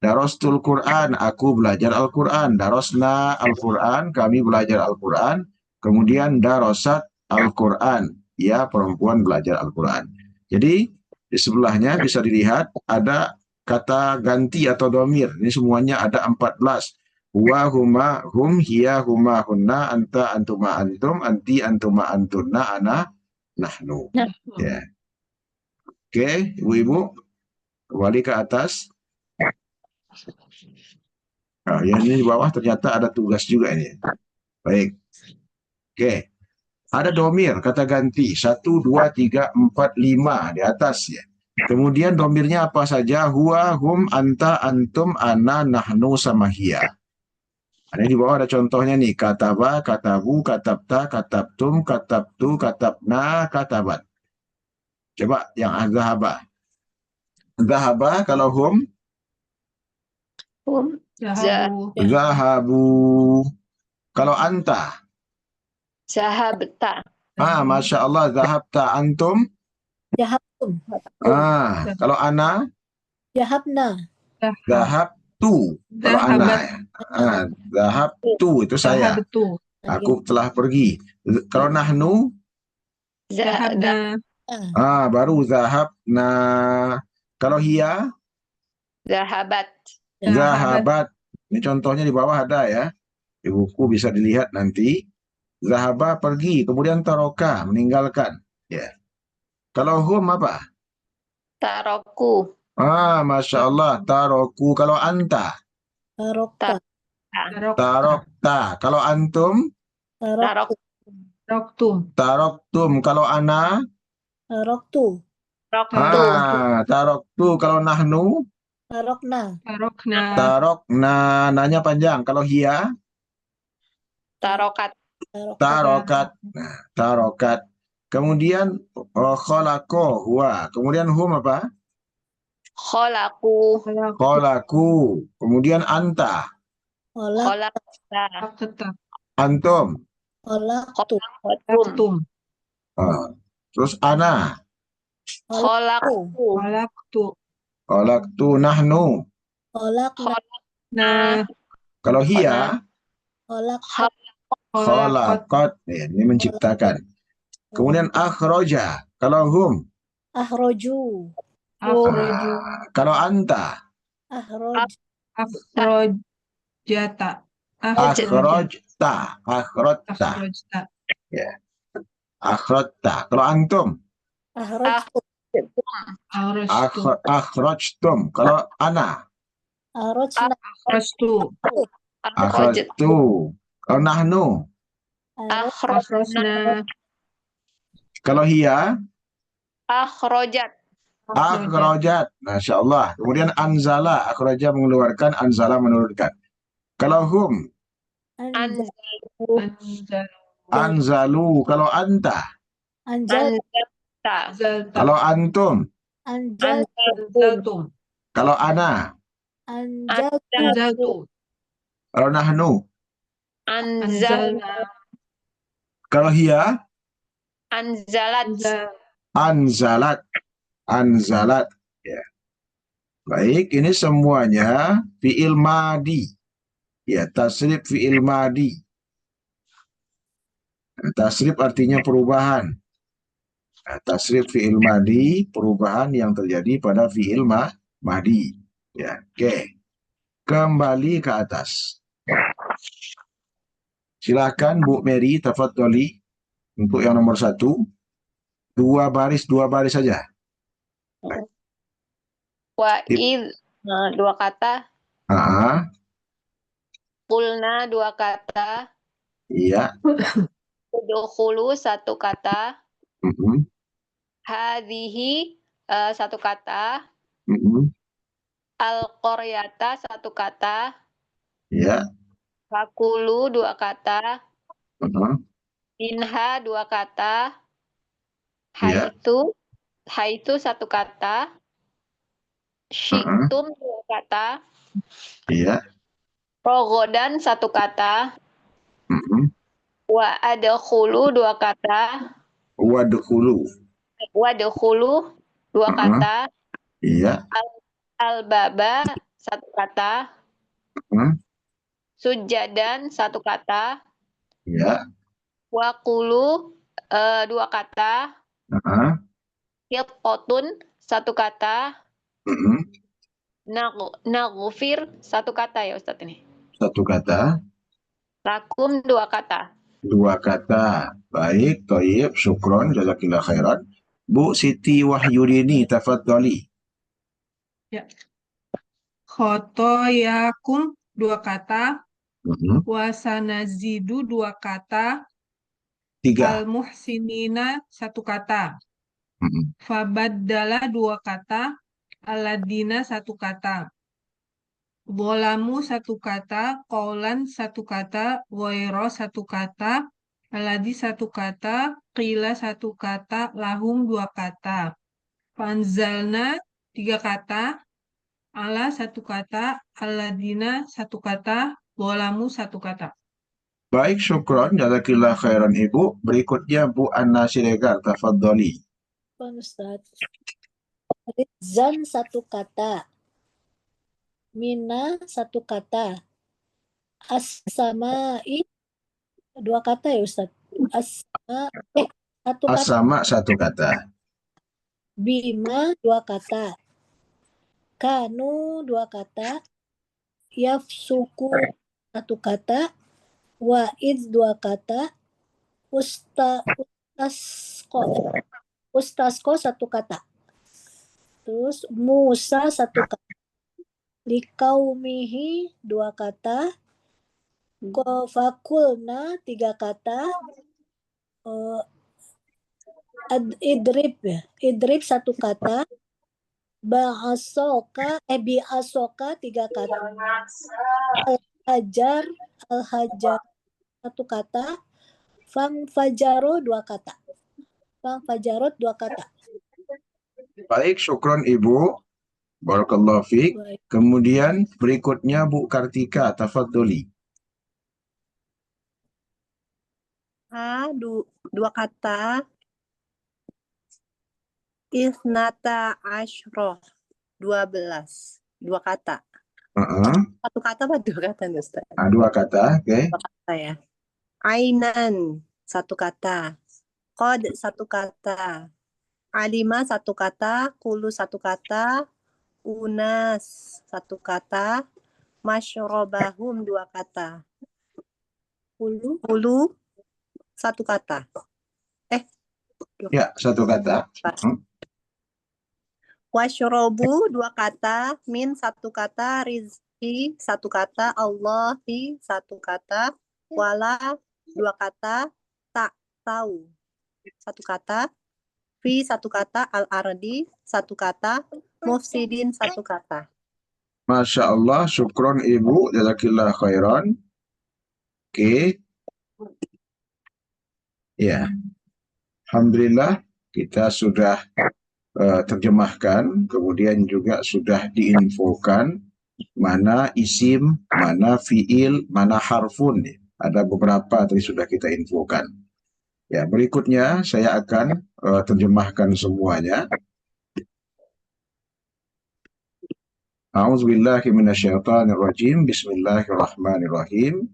Darastul Quran, aku belajar Al-Quran. Darasna Al-Quran, kami belajar Al-Quran. Kemudian darasat Al-Quran, ya perempuan belajar Al-Quran. Jadi di sebelahnya bisa dilihat ada kata ganti atau domir. Ini semuanya ada 14. Huwa, huma, hum, hiya, huma, hunna, anta, antuma, antum, anti, antuma, antunna, ana, nahnu. Ya. Oke, ibu-ibu, kembali ke atas. Nah, yang ini di bawah ternyata ada tugas juga ini. Baik. Oke. Ada domir, kata ganti. 1, 2, 3, 4, 5 di atas ya. Kemudian domirnya apa saja? Huwa, hum, anta, antum, ana, nahnu, sama hiya. Ada di bawah ada contohnya nih. Kataba, katabu, katabta, katabtum, katabtu, katabna, katabat. Coba yang zahaba. Zahaba kalau hum, Zahabu. zahabu. Kalau anta, Zahabta. Masya Allah, zahabta. Antum, Jahabtum. kalau ana, Jahabna. zahabtu. Kalau ana ya. Zahabtu itu saya. Zahabtu. Aku telah pergi. Kalau nahnu, Zahabna. baru zahabna. Kalau hiya, Zahabat. zahabat. Ini contohnya di bawah ada ya. Di buku bisa dilihat nanti. Zahaba pergi, kemudian taroka meninggalkan. Ya. Kalau hum apa? Taroku. Masya Allah, taroku. Kalau anta, Tarokta. tarokta. Kalau antum, Taroktu. Roktum. taroktum. Kalau ana, Taroktu. Roktu. taroktu. Kalau nahnu, Tarokna. Tarokna. tarokna. Nanya panjang. Kalau hiya, Tarokat. tarokat. Nah, tarokat. Kemudian kholako, huwa. Kemudian hum apa? Kholaku. Kholaku. Kemudian anta, Olak. Kholakta. antum. Olaktu. Khotum. Terus ana, Kholaku. Kolaktu. kholaktu. Nahnu. Olakna. Nah. Kalau hiya, Olak. kholakot. Ini menciptakan. Kemudian akhroja. Kalau hum, Ahroju. Akhroju. kalau anta, Ahroj. Akhrojata. akhrojta. Akhrojta. Akhrojta. Ya. Akhrajta. Kalau antum, Akhrajtu. Akhrastu. akhrajtum. Kalau ana, Akhrajna. Akhrastu. akhrajtu. Kalau nahnu, Akhrajna. kalau hiya, Akhrojat. akhrajat. Masya Allah. Kemudian anzala, akhraja mengeluarkan, anzala menurunkan. Kalau hum, Anjal. Anzalu. anzalu. Kalau anta, Anjal. Anzalta. Anzalta. kalau antum, Anjal. Anzaltum. kalau ana, Anjaltu. Anzaltu. kalau nahnu, Anzal. Anzalna. kalau hiya, Anzalat. anzalat. Anzalat. Ya. Baik, ini semuanya fi'il madi. Ya, tasrif fi'il madi. Nah, tasrif artinya perubahan. Nah, tasrif fi'il madi, perubahan yang terjadi pada fi'il madi. Ya, oke. Kembali ke atas. Silakan Bu Mary, tafadholi untuk yang nomor 1. Dua baris saja. Wa id. Dua kata. Ah, Kulna dua kata. iya. Udkhulu satu kata. Mhm, Hadhihi satu kata. mhm, Al-qaryata satu kata. iya. Fakulu dua kata. Mhm, Minha dua kata. iya. Haitu satu kata. Syi'tum dua kata. Iya. Rogodan satu kata. Mhm. Wa adkhulu dua kata. Wadkhulu. Wadkhulu dua kata. Iya. Al-baba satu kata. Mhm, Sujadan satu kata. iya. Wakulu dua kata. Ah, Hilqotun satu kata. mhm. Naghfir satu kata ya Ustadz ini. Satu kata. Lakum dua kata. Dua kata. Baik, thayyib, syukron, jazakillah khairan. Bu Siti Wahyudini, tafadhali. Khotoyakum dua kata. Mhm. Wasanazidu dua kata. 3. Al-muhsinina satu kata. Mhm. Fabaddala dua kata. Aladina satu kata. Bolamu satu kata. Kaulan satu kata. Wairo satu kata. Aladi satu kata. Qila satu kata. Lahum dua kata. Panzalna tiga kata. Ala satu kata. Aladina satu kata. Bolamu satu kata. Baik, syukron, jazakillah khairan Ibu. Berikutnya Bu Anna Siregar, tafadhali. Pak Ustadz. Rizan satu kata. Mina satu kata. As-sama'i dua kata ya Ustadz. Satu kata. As-sama satu kata. Bima dua kata. Kanu dua kata. Yafsuku satu kata. Wa'id dua kata. Ustasko satu kata. Terus Musa satu kata. Likaumihi dua kata. Fakulna tiga kata. Idrib satu kata. Biasoka tiga kata. Al-hajar satu kata. Fangfajaro dua kata. Fangfajarot dua kata. Baik, syukron Ibu. Barakallahu fiik. Baik. Kemudian berikutnya Bu Kartika, tafadholi. Dua kata. Isnata ashroh 12. Dua kata. Satu kata apa dua kata nih Ustaz? Dua kata, oke. Dua kata ya. Ainan satu kata. Qad satu kata. Alima satu kata. Kulu satu kata. Unas satu kata. Masyrobahum dua kata. Kulu satu kata. Ya, satu kata. Washrobu 2 kata, min 1 kata, rizki 1 kata, Allahi 1 kata, wala 2 kata, tak tahu 1 kata, fi 1 kata, al-ardi 1 kata, mufsidin 1 kata. Masya Allah, syukron Ibu, jazakillah khairan. Oke, ya. Alhamdulillah kita sudah terjemahkan, kemudian juga sudah diinfokan mana isim, mana fiil, mana harfun. Ada beberapa tadi sudah kita infokan. Ya, berikutnya saya akan terjemahkan semuanya. A'udzubillahi minasyaitonirrajim. Bismillahirrahmanirrahim.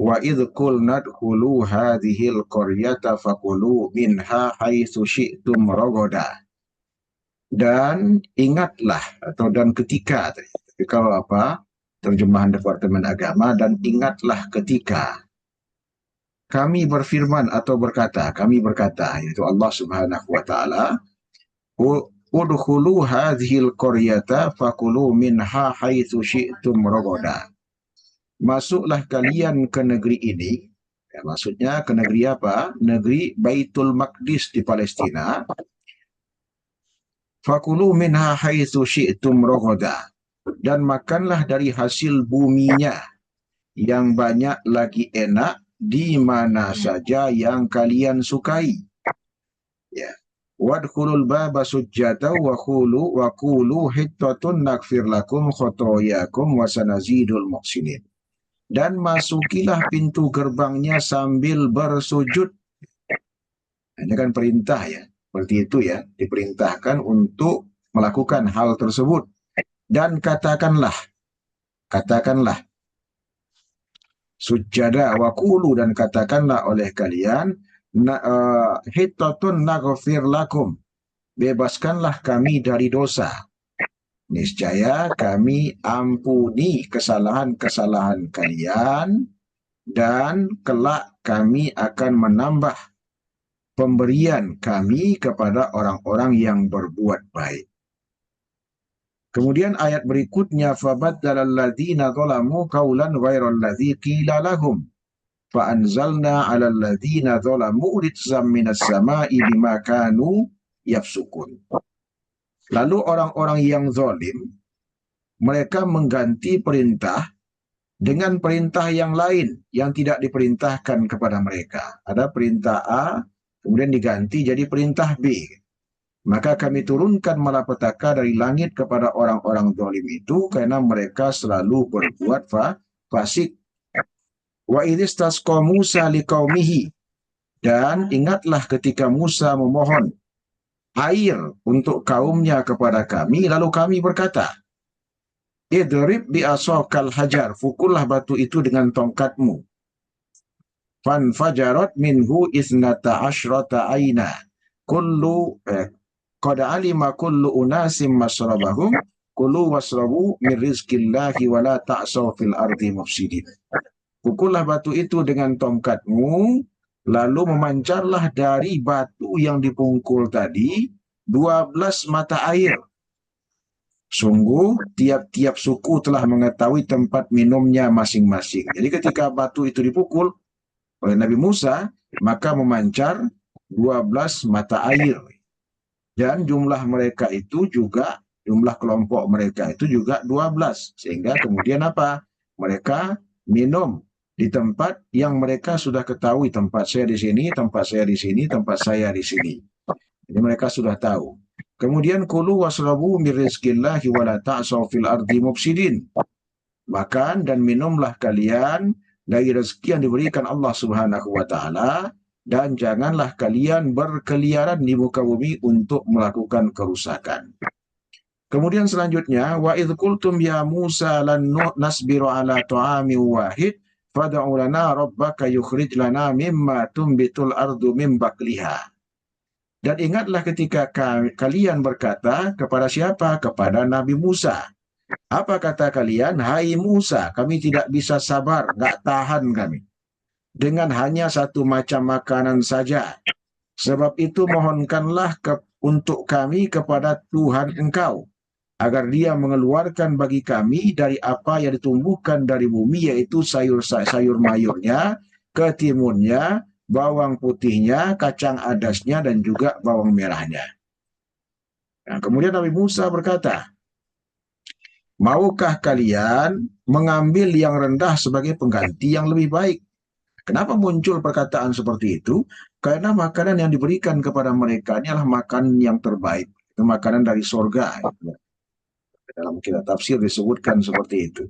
Wa idh qulna dkhulu hadhil qaryata faqulu minha haitsu syi'tum ragada. Dan ingatlah atau dan ketika, tapi kalau apa terjemahan Departemen Agama, dan ingatlah ketika kami berfirman atau berkata, kami berkata, yaitu Allah Subhanahu wa taala, udkhulu hadhil qaryata fakulu minha haitsu syi'tum ragada. Masuklah kalian ke negeri ini. Ya, maksudnya ke negeri apa? Negeri Baitul Maqdis di Palestina. Fakulu minha haitsu syi'tum ragada. Dan makanlah dari hasil buminya yang banyak lagi enak di mana saja yang kalian sukai. Ya. Wadkhulul baba sujjata wa qulu hittatun naghfir lakum khotoyakum wa sanazidul muhsinin. Dan masukilah pintu gerbangnya sambil bersujud. Ini kan perintah ya. Seperti itu ya, diperintahkan untuk melakukan hal tersebut. Dan katakanlah, sujada wa qulu, dan katakanlah oleh kalian, hittatun naghfir lakum, bebaskanlah kami dari dosa. Niscaya kami ampuni kesalahan-kesalahan kalian, dan kelak kami akan menambah pemberian kami kepada orang-orang yang berbuat baik. Kemudian ayat berikutnya, fabaddala alladzina zalamu qawlan ghairal ladzi qila lahum fa anzalna 'alal ladzina zalamu rijzam minas sama'i bima kanu yafsukun. Lalu orang-orang yang zalim, mereka mengganti perintah dengan perintah yang lain yang tidak diperintahkan kepada mereka. Ada perintah A, kemudian diganti jadi perintah B. Maka kami turunkan malapetaka dari langit kepada orang-orang zalim itu karena mereka selalu berbuat fasik. Wa idhistasqa Musa liqaumihi, dan ingatlah ketika Musa memohon air untuk kaumnya kepada kami, lalu kami berkata, idrib bi'asokal hajar, pukullah batu itu dengan tongkatmu. Fanfajarat minhu isnata asyrata aina kullu qad alima kullu unasim masrabahum kulu wasrabu min rizqillahi wa la ta'saw fil ardi mufsidin. Pukullah batu itu dengan tongkatmu, lalu memancarlah dari batu yang dipungkul tadi 12 mata air. Sungguh tiap-tiap suku telah mengetahui tempat minumnya masing-masing. Jadi ketika batu itu dipukul oleh Nabi Musa, maka memancar 12 mata air. Dan jumlah mereka itu juga, jumlah kelompok mereka itu juga 12. Sehingga kemudian apa? Mereka minum di tempat yang mereka sudah ketahui, tempat saya di sini, tempat saya di sini, tempat saya di sini. Jadi mereka sudah tahu. Kemudian kulu wasrabu min rizqillahi wa la ta'saw fil ardi mufsidin. Makan dan minumlah kalian dari rezeki yang diberikan Allah Subhanahu wa taala, dan janganlah kalian berkeliaran di muka bumi untuk melakukan kerusakan. Kemudian selanjutnya, wa idh qultum ya Musa lan nasbiru ala ta'amin wahid fad'u lana rabbaka yukhrij lana mimma tumbitul ardu min baqliha. Dan ingatlah ketika kalian berkata kepada siapa? Kepada Nabi Musa. Apa kata kalian? Hai Musa, kami tidak bisa sabar, nggak tahan kami dengan hanya satu macam makanan saja, Sebab itu mohonkanlah untuk kami kepada Tuhan engkau, agar dia mengeluarkan bagi kami dari apa yang ditumbuhkan dari bumi, yaitu sayur mayurnya, ketimunnya, bawang putihnya, kacang adasnya, dan juga bawang merahnya. Nah, kemudian Nabi Musa berkata, maukah kalian mengambil yang rendah sebagai pengganti yang lebih baik? Kenapa muncul perkataan seperti itu? Karena makanan yang diberikan kepada mereka ini adalah makanan yang terbaik. Itu makanan dari surga. Dalam kitab tafsir disebutkan seperti itu.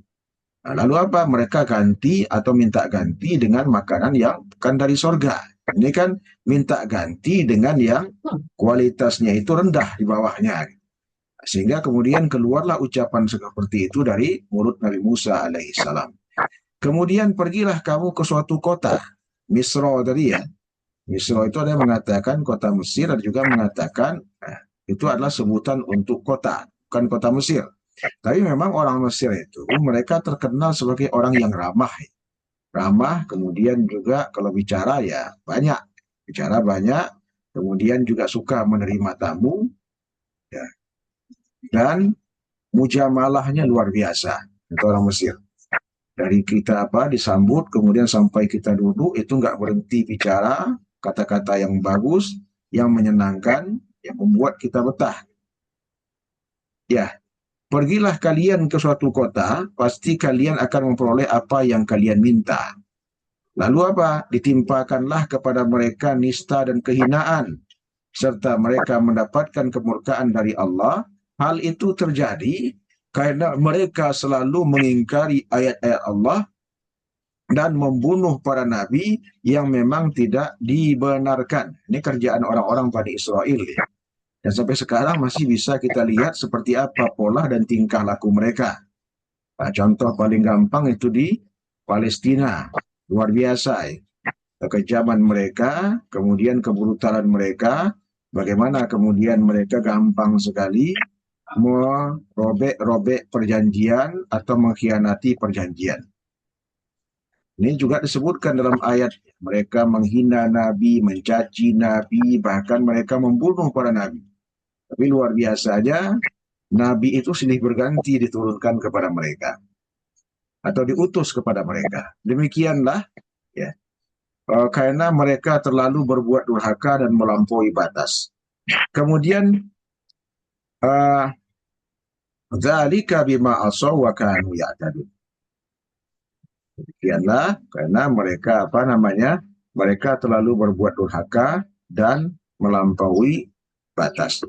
Nah, lalu apa? Mereka ganti atau minta ganti dengan makanan yang bukan dari surga. Ini kan minta ganti dengan yang kualitasnya itu rendah di bawahnya. Sehingga kemudian keluarlah ucapan seperti itu dari mulut Nabi Musa alaihissalam. Kemudian pergilah kamu ke suatu kota, Misra tadi ya. Misra itu ada yang mengatakan kota Mesir, ada juga mengatakan itu adalah sebutan untuk kota, bukan kota Mesir. Tapi memang orang Mesir itu mereka terkenal sebagai orang yang ramah. Ramah, kemudian juga kalau bicara ya banyak. Bicara banyak, kemudian juga suka menerima tamu. Ya. Dan mujamalahnya luar biasa. Itu orang Mesir. Dari kita disambut, kemudian sampai kita duduk, itu nggak berhenti bicara, kata-kata yang bagus, yang menyenangkan, yang membuat kita betah. Ya, pergilah kalian ke suatu kota, pasti kalian akan memperoleh apa yang kalian minta. Lalu apa? Ditimpakanlah kepada mereka nista dan kehinaan, serta mereka mendapatkan kemurkaan dari Allah. Hal itu terjadi karena mereka selalu mengingkari ayat-ayat Allah dan membunuh para nabi yang memang tidak dibenarkan. Ini kerjaan orang-orang Bani Israel. Ya. Dan sampai sekarang masih bisa kita lihat seperti apa pola dan tingkah laku mereka. Nah, contoh paling gampang itu di Palestina. Luar biasa. Kekejaman mereka, kemudian kebrutalan mereka, bagaimana kemudian mereka gampang sekali merobek-robek perjanjian atau mengkhianati perjanjian. Ini juga disebutkan dalam ayat, mereka menghina Nabi, mencaci Nabi, bahkan mereka membunuh para Nabi. Tapi luar biasa aja, Nabi itu silih berganti diturunkan kepada mereka. Atau diutus kepada mereka. Demikianlah, ya, karena mereka terlalu berbuat durhaka dan melampaui batas. Kemudian, dzalika bima asaw wa kanu ya'tadun. Demikianlah karena mereka mereka terlalu berbuat durhaka dan melampaui batas.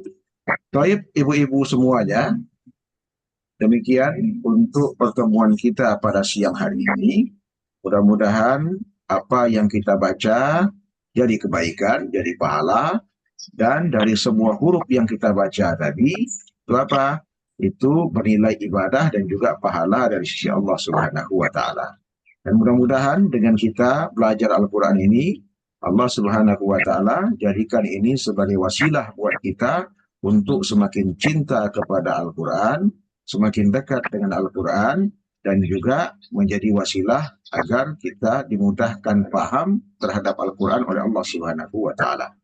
Baik, ibu-ibu semuanya, demikian untuk pertemuan kita pada siang hari ini. Mudah-mudahan apa yang kita baca jadi kebaikan, jadi pahala, dan dari semua huruf yang kita baca tadi itu apa? Itu bernilai ibadah dan juga pahala dari sisi Allah Subhanahu wa taala. Dan mudah-mudahan dengan kita belajar Al-Qur'an ini, Allah Subhanahu wa taala jadikan ini sebagai wasilah buat kita untuk semakin cinta kepada Al-Qur'an, semakin dekat dengan Al-Qur'an, dan juga menjadi wasilah agar kita dimudahkan paham terhadap Al-Qur'an oleh Allah Subhanahu wa taala.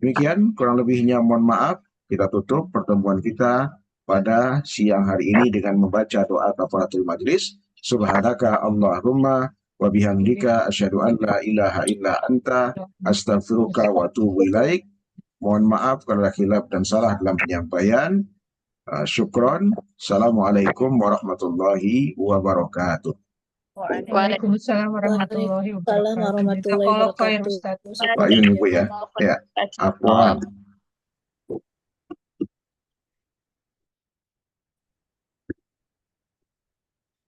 Demikian kurang lebihnya mohon maaf, kita tutup pertemuan kita pada siang hari ini dengan membaca doa kafaratul majlis. Subhanaka Allahumma wa bihamdika asyhadu an la ilaha illa anta astaghfiruka wa atubu ilaik. Mohon maaf kalau ada khilaf dan salah dalam penyampaian. Syukron. Assalamualaikum warahmatullahi wabarakatuh. Waalaikumsalam warahmatullahi wabarakatuh. Warahmatullahi Jazakallah khair, wabarakatuh. Ustaz. Pak Yun, Ibu ya. Ya. Afwan.